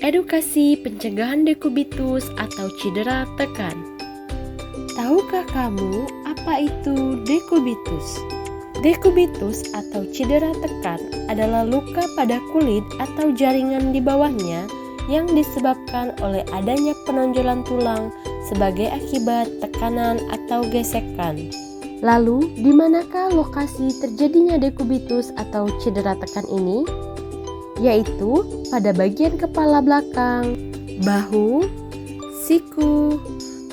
Edukasi pencegahan dekubitus atau cedera tekan. Tahukah kamu apa itu dekubitus? Dekubitus atau cedera tekan adalah luka pada kulit atau jaringan di bawahnya yang disebabkan oleh adanya penonjolan tulang sebagai akibat tekanan atau gesekan. Lalu, di manakah lokasi terjadinya dekubitus atau cedera tekan ini? Yaitu pada bagian kepala belakang, bahu, siku,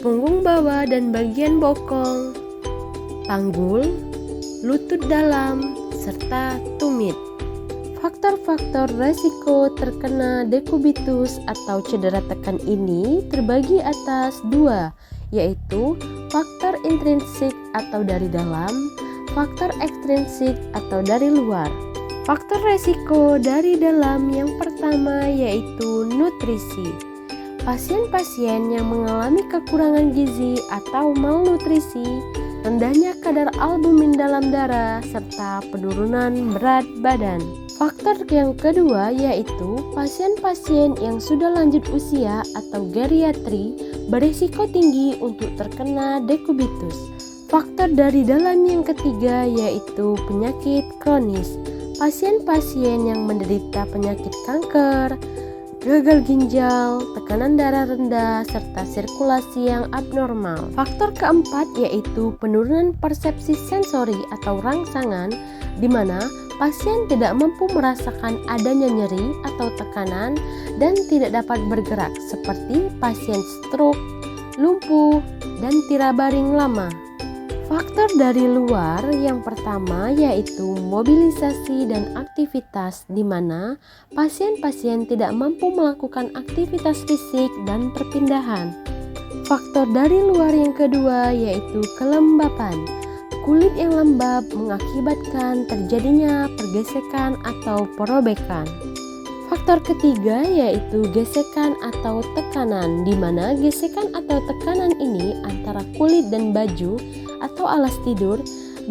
punggung bawah dan bagian bokong, panggul, lutut dalam, serta tumit. Faktor-faktor resiko terkena dekubitus atau cedera tekan ini terbagi atas dua, yaitu faktor intrinsik atau dari dalam, faktor ekstrinsik atau dari luar. Faktor resiko dari dalam yang pertama yaitu nutrisi. Pasien-pasien yang mengalami kekurangan gizi atau malnutrisi, rendahnya kadar albumin dalam darah, serta penurunan berat badan. Faktor yang kedua yaitu pasien-pasien yang sudah lanjut usia atau geriatri berisiko tinggi untuk terkena dekubitus. Faktor dari dalam yang ketiga yaitu penyakit kronis. Pasien-pasien yang menderita penyakit kanker, gagal ginjal, tekanan darah rendah, serta sirkulasi yang abnormal. Faktor keempat yaitu penurunan persepsi sensori atau rangsangan, di mana pasien tidak mampu merasakan adanya nyeri atau tekanan dan tidak dapat bergerak, seperti pasien stroke, lumpuh, dan tirabaring lama. Faktor dari luar yang pertama yaitu mobilisasi dan aktivitas, di mana pasien-pasien tidak mampu melakukan aktivitas fisik dan perpindahan. Faktor dari luar yang kedua yaitu kelembapan. Kulit yang lembab mengakibatkan terjadinya pergesekan atau perobekan. Faktor ketiga yaitu gesekan atau tekanan, di mana gesekan atau tekanan ini antara kulit dan baju atau alas tidur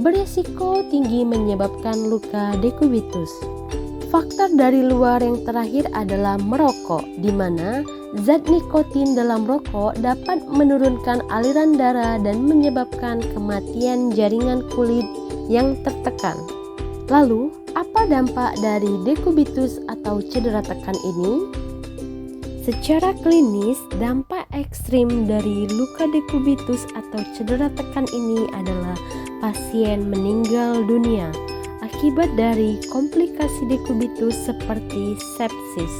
berisiko tinggi menyebabkan luka dekubitus. Faktor dari luar yang terakhir adalah merokok, di mana zat nikotin dalam rokok dapat menurunkan aliran darah dan menyebabkan kematian jaringan kulit yang tertekan. Lalu, apa dampak dari dekubitus atau cedera tekan ini? Secara klinis, dampak ekstrim dari luka dekubitus atau cedera tekan ini adalah pasien meninggal dunia akibat dari komplikasi dekubitus seperti sepsis.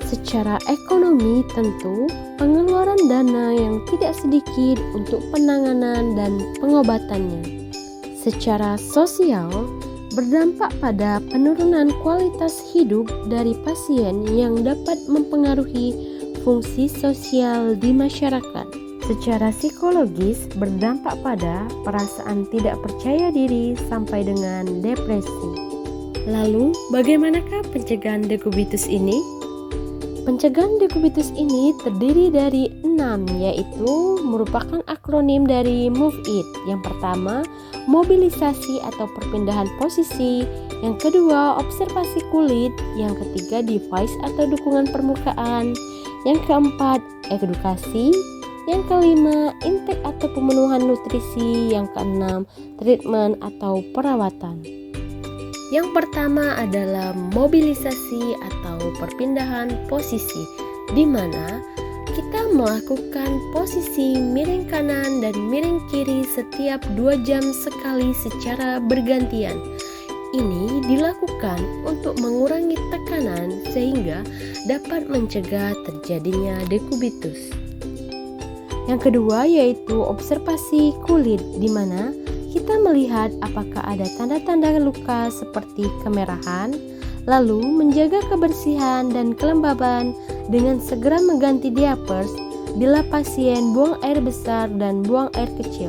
Secara ekonomi tentu, pengeluaran dana yang tidak sedikit untuk penanganan dan pengobatannya. Secara sosial, berdampak pada penurunan kualitas hidup dari pasien yang dapat mempengaruhi fungsi sosial di masyarakat. Secara psikologis, berdampak pada perasaan tidak percaya diri sampai dengan depresi. Lalu, bagaimanakah pencegahan dekubitus ini? Pencegahan dekubitus ini terdiri dari 6, yaitu merupakan akronim dari MOVE IT. Yang pertama, mobilisasi atau perpindahan posisi. Yang kedua, observasi kulit. Yang ketiga, device atau dukungan permukaan. Yang keempat, edukasi. Yang kelima, intake atau pemenuhan nutrisi. Yang keenam, treatment atau perawatan. Yang pertama adalah mobilisasi atau perpindahan posisi, di mana kita melakukan posisi miring kanan dan miring kiri setiap 2 jam sekali secara bergantian. Ini dilakukan untuk mengurangi tekanan sehingga dapat mencegah terjadinya dekubitus. Yang kedua yaitu observasi kulit, di mana kita melihat apakah ada tanda-tanda luka seperti kemerahan, lalu menjaga kebersihan dan kelembaban dengan segera mengganti diapers bila pasien buang air besar dan buang air kecil.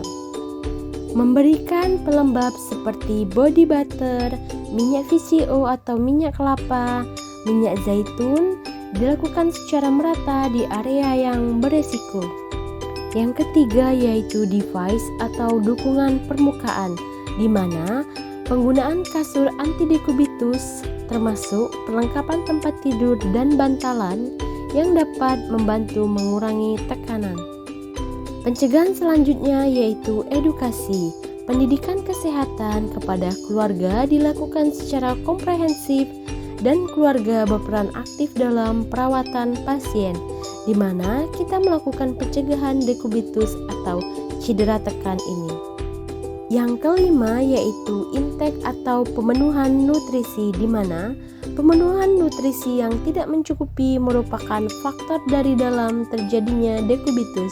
Memberikan pelembab seperti body butter, minyak VCO atau minyak kelapa, minyak zaitun dilakukan secara merata di area yang beresiko. Yang ketiga yaitu device atau dukungan permukaan, di mana penggunaan kasur anti dekubitus termasuk perlengkapan tempat tidur dan bantalan yang dapat membantu mengurangi tekanan. Pencegahan selanjutnya yaitu edukasi. Pendidikan kesehatan kepada keluarga dilakukan secara komprehensif dan keluarga berperan aktif dalam perawatan pasien, di mana kita melakukan pencegahan dekubitus atau cedera tekan ini. Yang kelima yaitu intake atau pemenuhan nutrisi, di mana pemenuhan nutrisi yang tidak mencukupi merupakan faktor dari dalam terjadinya dekubitus.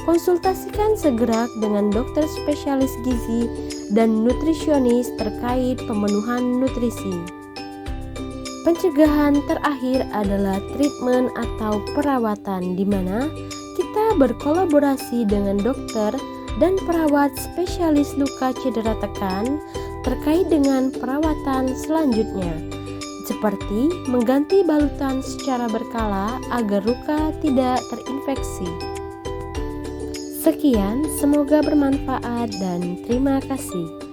Konsultasikan segera dengan dokter spesialis gizi dan nutrisionis terkait pemenuhan nutrisi. Pencegahan terakhir adalah treatment atau perawatan, di mana kita berkolaborasi dengan dokter dan perawat spesialis luka cedera tekan terkait dengan perawatan selanjutnya, seperti mengganti balutan secara berkala agar luka tidak terinfeksi. Sekian, semoga bermanfaat dan terima kasih.